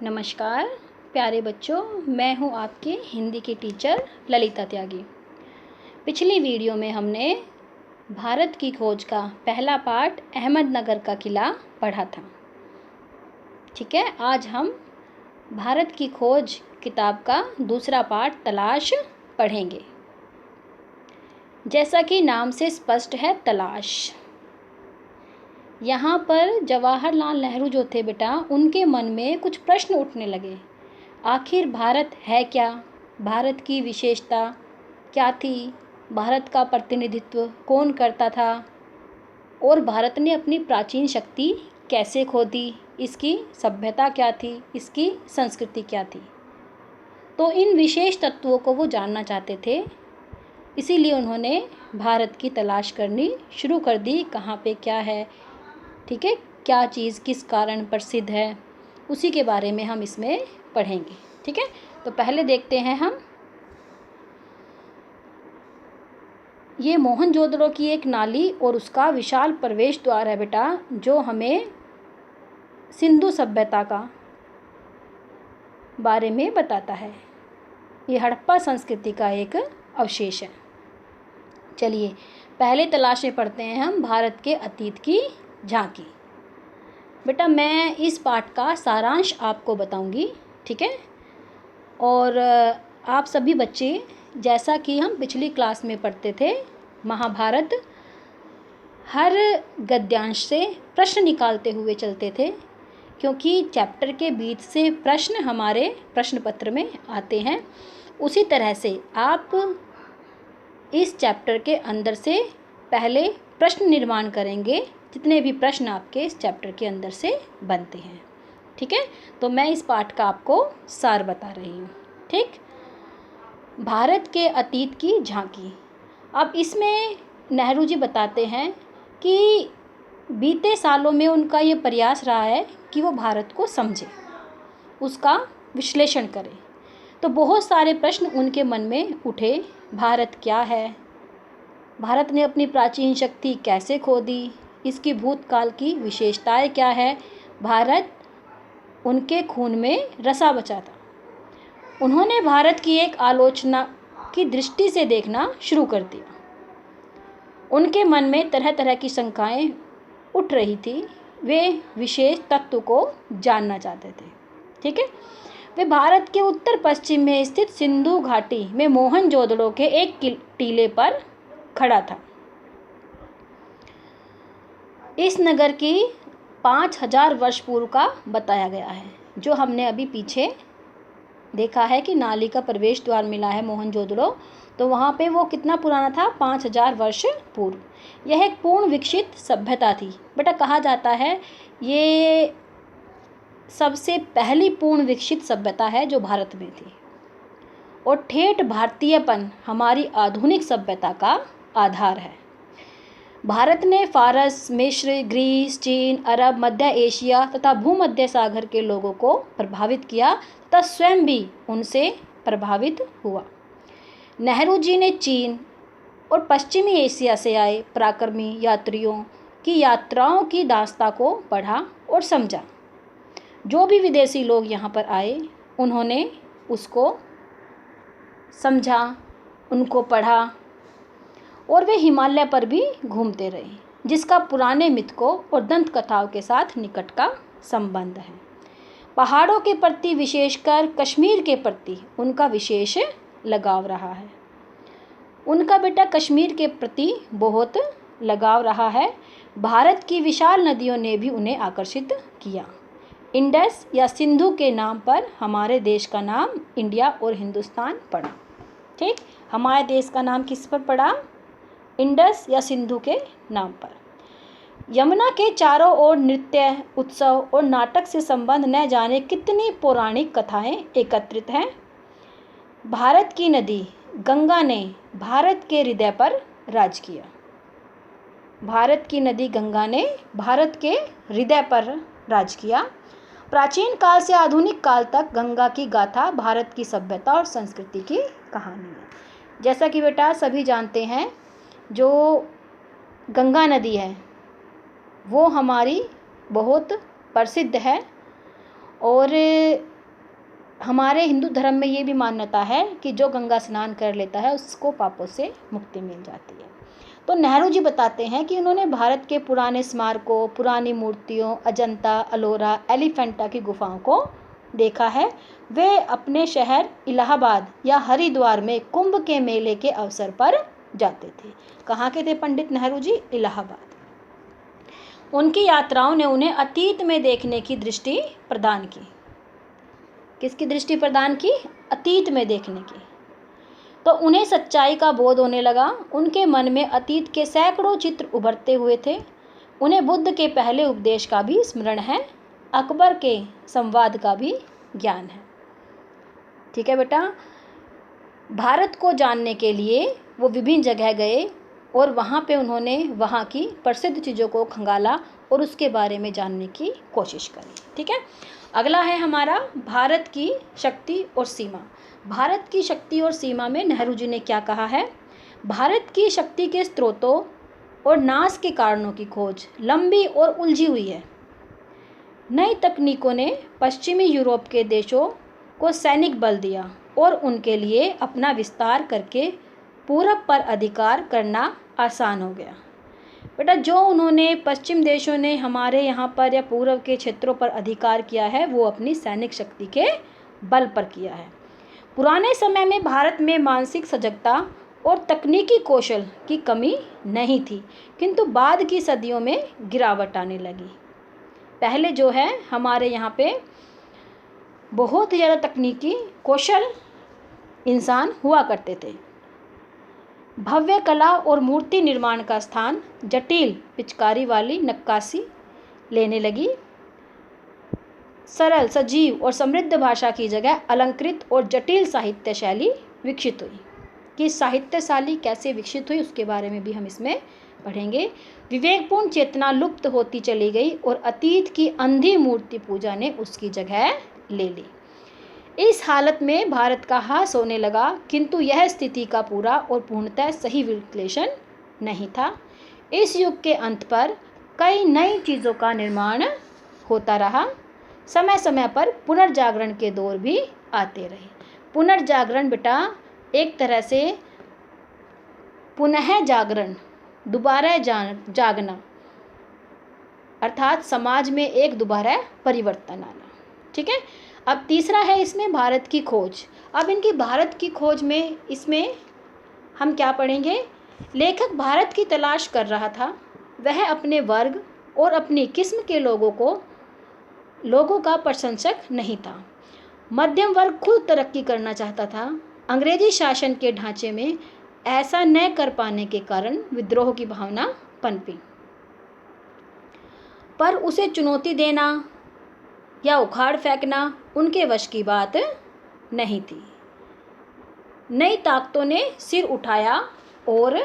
नमस्कार प्यारे बच्चों, मैं हूं आपके हिंदी की टीचर ललिता त्यागी। पिछली वीडियो में हमने भारत की खोज का पहला पार्ट अहमदनगर का किला पढ़ा था। ठीक है, आज हम भारत की खोज किताब का दूसरा पार्ट तलाश पढ़ेंगे। जैसा कि नाम से स्पष्ट है, तलाश। यहाँ पर जवाहरलाल नेहरू जो थे बेटा, उनके मन में कुछ प्रश्न उठने लगे। आखिर भारत है क्या? भारत की विशेषता क्या थी? भारत का प्रतिनिधित्व कौन करता था? और भारत ने अपनी प्राचीन शक्ति कैसे खो दी? इसकी सभ्यता क्या थी? इसकी संस्कृति क्या थी? तो इन विशेष तत्वों को वो जानना चाहते थे, इसीलिए उन्होंने भारत की तलाश करनी शुरू कर दी। कहाँ पे क्या है, ठीक है, क्या चीज़ किस कारण प्रसिद्ध है, उसी के बारे में हम इसमें पढ़ेंगे। ठीक है, तो पहले देखते हैं हम। ये मोहनजोदड़ो की एक नाली और उसका विशाल प्रवेश द्वार है बेटा, जो हमें सिंधु सभ्यता का बारे में बताता है। ये हड़प्पा संस्कृति का एक अवशेष है। चलिए पहले तलाश में पढ़ते हैं हम भारत के अतीत की झांकी। बेटा मैं इस पाठ का सारांश आपको बताऊंगी, ठीक है। और आप सभी बच्चे, जैसा कि हम पिछली क्लास में पढ़ते थे, महाभारत हर गद्यांश से प्रश्न निकालते हुए चलते थे, क्योंकि चैप्टर के बीच से प्रश्न हमारे प्रश्न पत्र में आते हैं। उसी तरह से आप इस चैप्टर के अंदर से पहले प्रश्न निर्माण करेंगे, जितने भी प्रश्न आपके इस चैप्टर के अंदर से बनते हैं। ठीक है, तो मैं इस पाठ का आपको सार बता रही हूँ। ठीक, भारत के अतीत की झांकी। अब इसमें नेहरू जी बताते हैं कि बीते सालों में उनका ये प्रयास रहा है कि वो भारत को समझे, उसका विश्लेषण करें। तो बहुत सारे प्रश्न उनके मन में उठे। भारत क्या है? भारत ने अपनी प्राचीन शक्ति कैसे खो दी? इसकी भूतकाल की विशेषताएं क्या है? भारत उनके खून में रसा बचा था। उन्होंने भारत की एक आलोचना की दृष्टि से देखना शुरू कर दिया। उनके मन में तरह तरह की शंकाएं उठ रही थी। वे विशेष तत्व को जानना चाहते थे। ठीक है, वे भारत के उत्तर पश्चिम में स्थित सिंधु घाटी में मोहनजोदड़ो के एक टीले पर खड़ा था। इस नगर की 5000 वर्ष पूर्व का बताया गया है। जो हमने अभी पीछे देखा है कि नाली का प्रवेश द्वार मिला है मोहनजोदड़ो, तो वहाँ पे वो कितना पुराना था? 5000 वर्ष पूर्व। यह एक पूर्ण विकसित सभ्यता थी। बेटा कहा जाता है ये सबसे पहली पूर्ण विकसित सभ्यता है जो भारत में थी, और ठेठ भारतीयपन हमारी आधुनिक सभ्यता का आधार है। भारत ने फारस, मिस्र, ग्रीस, चीन, अरब, मध्य एशिया तथा भूमध्य सागर के लोगों को प्रभावित किया तथा स्वयं भी उनसे प्रभावित हुआ। नेहरू जी ने चीन और पश्चिमी एशिया से आए पराक्रमी यात्रियों की यात्राओं की दास्तां को पढ़ा और समझा। जो भी विदेशी लोग यहाँ पर आए, उन्होंने उसको समझा, उनको पढ़ा, और वे हिमालय पर भी घूमते रहे, जिसका पुराने मिथकों और दंत कथाओं के साथ निकट का संबंध है। पहाड़ों के प्रति, विशेषकर कश्मीर के प्रति उनका विशेष लगाव रहा है। उनका बेटा कश्मीर के प्रति बहुत लगाव रहा है। भारत की विशाल नदियों ने भी उन्हें आकर्षित किया। इंडस या सिंधु के नाम पर हमारे देश का नाम इंडिया और हिंदुस्तान पड़ा। ठीक, हमारे देश का नाम किस पर पड़ा? इंडस या सिंधु के नाम पर। यमुना के चारों ओर नृत्य, उत्सव और नाटक से संबंध न जाने कितनी पौराणिक कथाएं एकत्रित हैं। भारत की नदी गंगा ने भारत के हृदय पर राज किया। भारत की नदी गंगा ने भारत के हृदय पर राज किया। प्राचीन काल से आधुनिक काल तक गंगा की गाथा भारत की सभ्यता और संस्कृति की कहानी है। जैसा कि बेटा सभी जानते हैं, जो गंगा नदी है वो हमारी बहुत प्रसिद्ध है, और हमारे हिंदू धर्म में ये भी मान्यता है कि जो गंगा स्नान कर लेता है उसको पापों से मुक्ति मिल जाती है। तो नेहरू जी बताते हैं कि उन्होंने भारत के पुराने स्मारकों, पुरानी मूर्तियों, अजंता, अलोरा, एलिफेंटा की गुफाओं को देखा है। वे अपने शहर इलाहाबाद या हरिद्वार में कुंभ के मेले के अवसर पर जाते थे। कहाँ के थे पंडित नेहरू जी? इलाहाबाद। उनकी यात्राओं ने उन्हें अतीत में देखने की दृष्टि प्रदान की। किसकी दृष्टि प्रदान की? अतीत में देखने की। तो उन्हें सच्चाई का बोध होने लगा। उनके मन में अतीत के सैकड़ों चित्र उभरते हुए थे। उन्हें बुद्ध के पहले उपदेश का भी स्मरण है, अकबर के संवाद का भी ज्ञान है। ठीक है बेटा, भारत को जानने के लिए वो विभिन्न जगह गए और वहाँ पे उन्होंने वहाँ की प्रसिद्ध चीज़ों को खंगाला और उसके बारे में जानने की कोशिश करी। ठीक है, अगला है हमारा भारत की शक्ति और सीमा। भारत की शक्ति और सीमा में नेहरू जी ने क्या कहा है? भारत की शक्ति के स्रोतों और नाश के कारणों की खोज लंबी और उलझी हुई है। नई तकनीकों ने पश्चिमी यूरोप के देशों को सैनिक बल दिया और उनके लिए अपना विस्तार करके पूरब पर अधिकार करना आसान हो गया। बेटा, जो उन्होंने पश्चिम देशों ने हमारे यहाँ पर या पूर्व के क्षेत्रों पर अधिकार किया है वो अपनी सैनिक शक्ति के बल पर किया है। पुराने समय में भारत में मानसिक सजगता और तकनीकी कौशल की कमी नहीं थी, किंतु बाद की सदियों में गिरावट आने लगी। पहले जो है हमारे यहाँ पे बहुत ही ज़्यादा तकनीकी कौशल इंसान हुआ करते थे। भव्य कला और मूर्ति निर्माण का स्थान जटिल पिचकारी वाली नक्काशी लेने लगी। सरल, सजीव और समृद्ध भाषा की जगह अलंकृत और जटिल साहित्य शैली विकसित हुई। कि साहित्य शैली कैसे विकसित हुई उसके बारे में भी हम इसमें पढ़ेंगे। विवेकपूर्ण चेतना लुप्त होती चली गई और अतीत की अंधी मूर्ति पूजा ने उसकी जगह ले ली। इस हालत में भारत का ह्रास होने लगा, किंतु यह स्थिति का पूरा और पूर्णतः सही विश्लेषण नहीं था। इस युग के अंत पर कई नई चीज़ों का निर्माण होता रहा। समय समय पर पुनर्जागरण के दौर भी आते रहे। पुनर्जागरण बेटा एक तरह से पुनः जागरण, दोबारा जागना, अर्थात समाज में एक दोबारा परिवर्तन आना। ठीक है, अब तीसरा है इसमें भारत की खोज। अब इनकी भारत की खोज में इसमें हम क्या पढ़ेंगे? लेखक भारत की तलाश कर रहा था। वह अपने वर्ग और अपनी किस्म के लोगों का प्रशंसक नहीं था। मध्यम वर्ग खुद तरक्की करना चाहता था। अंग्रेजी शासन के ढांचे में ऐसा न कर पाने के कारण विद्रोह की भावना पनपी, पर उसे चुनौती देना या उखाड़ फेंकना उनके वश की बात नहीं थी। नई ताकतों ने सिर उठाया और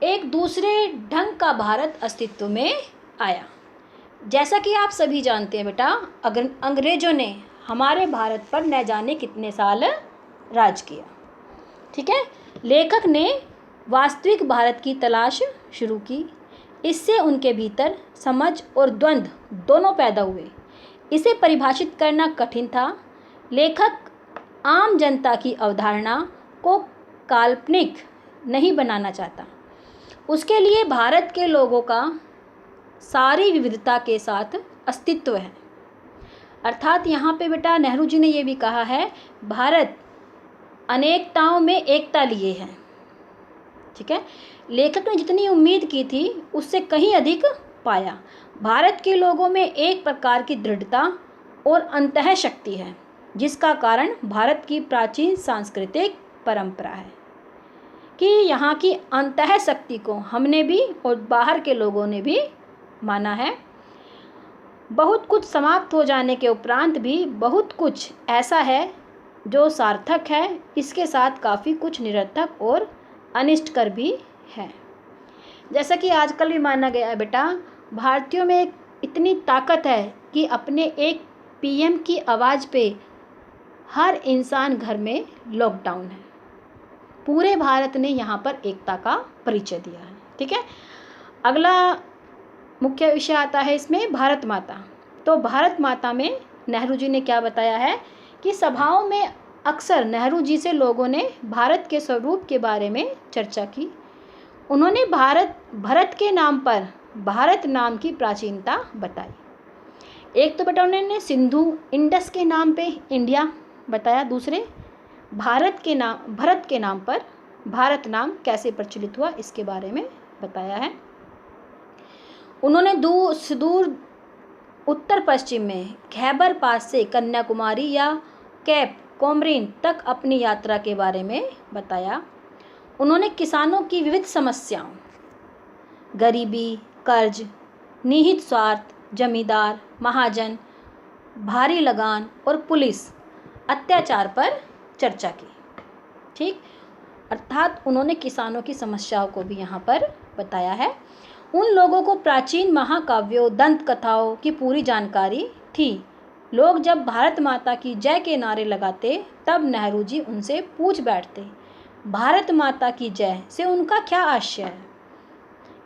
एक दूसरे ढंग का भारत अस्तित्व में आया। जैसा कि आप सभी जानते हैं बेटा, अगर अंग्रेजों ने हमारे भारत पर न जाने कितने साल राज किया। ठीक है, लेखक ने वास्तविक भारत की तलाश शुरू की। इससे उनके भीतर समझ और द्वंद्व दोनों पैदा हुए। इसे परिभाषित करना कठिन था। लेखक आम जनता की अवधारणा को काल्पनिक नहीं बनाना चाहता। उसके लिए भारत के लोगों का सारी विविधता के साथ अस्तित्व है। अर्थात यहाँ पे बेटा नेहरू जी ने ये भी कहा है, भारत अनेकताओं में एकता लिए है। ठीक है, लेखक ने जितनी उम्मीद की थी उससे कहीं अधिक पाया। भारत के लोगों में एक प्रकार की दृढ़ता और अंतः शक्ति है, जिसका कारण भारत की प्राचीन सांस्कृतिक परंपरा है। कि यहाँ की अंतः शक्ति को हमने भी और बाहर के लोगों ने भी माना है। बहुत कुछ समाप्त हो जाने के उपरांत भी बहुत कुछ ऐसा है जो सार्थक है। इसके साथ काफ़ी कुछ निरर्थक और अनिष्टकर भी है। जैसा कि आजकल भी माना गया है बेटा, भारतीयों में एक इतनी ताकत है कि अपने एक पीएम की आवाज़ पे हर इंसान घर में लॉकडाउन है। पूरे भारत ने यहाँ पर एकता का परिचय दिया है। ठीक है, अगला मुख्य विषय आता है इसमें भारत माता। तो भारत माता में नेहरू जी ने क्या बताया है कि सभाओं में अक्सर नेहरू जी से लोगों ने भारत के स्वरूप के बारे में चर्चा की। उन्होंने भरत के नाम पर भारत नाम की प्राचीनता बताई। एक तो बेटा उन्होंने सिंधु इंडस के नाम पे इंडिया बताया, दूसरे भरत के नाम पर भारत नाम कैसे प्रचलित हुआ इसके बारे में बताया है। उन्होंने सुदूर उत्तर पश्चिम में खैबर पास से कन्याकुमारी या कैप कोमरिन तक अपनी यात्रा के बारे में बताया। उन्होंने किसानों की विविध समस्याओं, गरीबी, कर्ज, निहित स्वार्थ, जमींदार, महाजन, भारी लगान और पुलिस अत्याचार पर चर्चा की। ठीक, अर्थात उन्होंने किसानों की समस्याओं को भी यहाँ पर बताया है। उन लोगों को प्राचीन महाकाव्यों, दंत कथाओं की पूरी जानकारी थी। लोग जब भारत माता की जय के नारे लगाते तब नेहरू जी उनसे पूछ बैठते, भारत माता की जय से उनका क्या आशय है।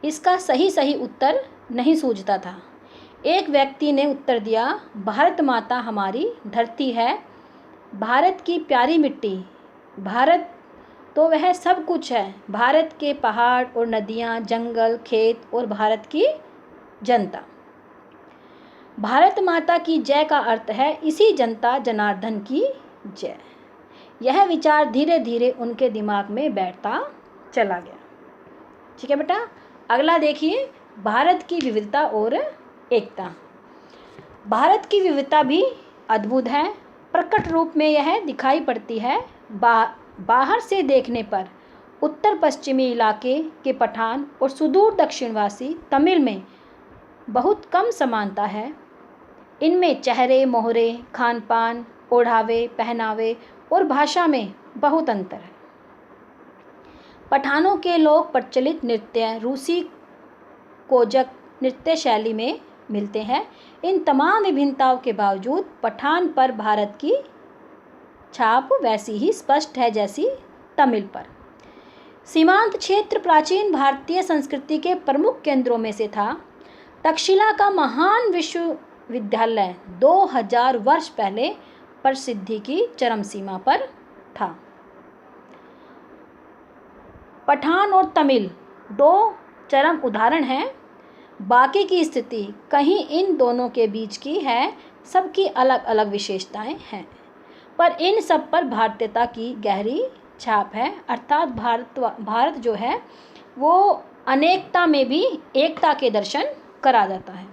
इसका सही उत्तर नहीं सूझता था। एक व्यक्ति ने उत्तर दिया, भारत माता हमारी धरती है, भारत की प्यारी मिट्टी, भारत तो वह सब कुछ है, भारत के पहाड़ और नदियाँ, जंगल, खेत और भारत की जनता। भारत माता की जय का अर्थ है इसी जनता जनार्दन की जय। यह विचार धीरे धीरे उनके दिमाग में बैठता चला गया। ठीक है बेटा, अगला देखिए, भारत की विविधता और एकता। भारत की विविधता भी अद्भुत है। प्रकट रूप में यह दिखाई पड़ती है बाहर से देखने पर उत्तर पश्चिमी इलाके के पठान और सुदूर दक्षिणवासी तमिल में बहुत कम समानता है। इनमें चेहरे, मोहरे, खान पान, ओढ़ावे, पहनावे और भाषा में बहुत अंतर है। पठानों के लोग प्रचलित नृत्य रूसी कोजक नृत्य शैली में मिलते हैं। इन तमाम विभिन्नताओं के बावजूद पठान पर भारत की छाप वैसी ही स्पष्ट है जैसी तमिल पर। सीमांत क्षेत्र प्राचीन भारतीय संस्कृति के प्रमुख केंद्रों में से था। तक्षशिला का महान विश्वविद्यालय 2000 वर्ष पहले प्रसिद्धि की चरम सीमा पर था। पठान और तमिल दो चरम उदाहरण हैं। बाकी की स्थिति कहीं इन दोनों के बीच की है। सबकी अलग अलग विशेषताएं हैं, पर इन सब पर भारतीयता की गहरी छाप है। अर्थात भारत जो है वो अनेकता में भी एकता के दर्शन करा जाता है।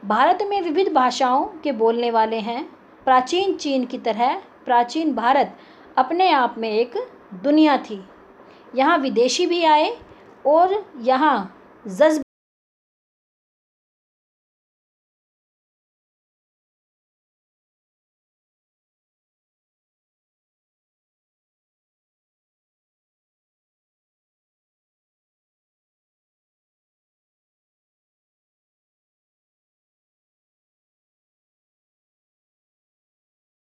भारत में विविध भाषाओं के बोलने वाले हैं। प्राचीन चीन की तरह प्राचीन भारत अपने आप में एक दुनिया थी। यहाँ विदेशी भी आए और यहाँ जज्बे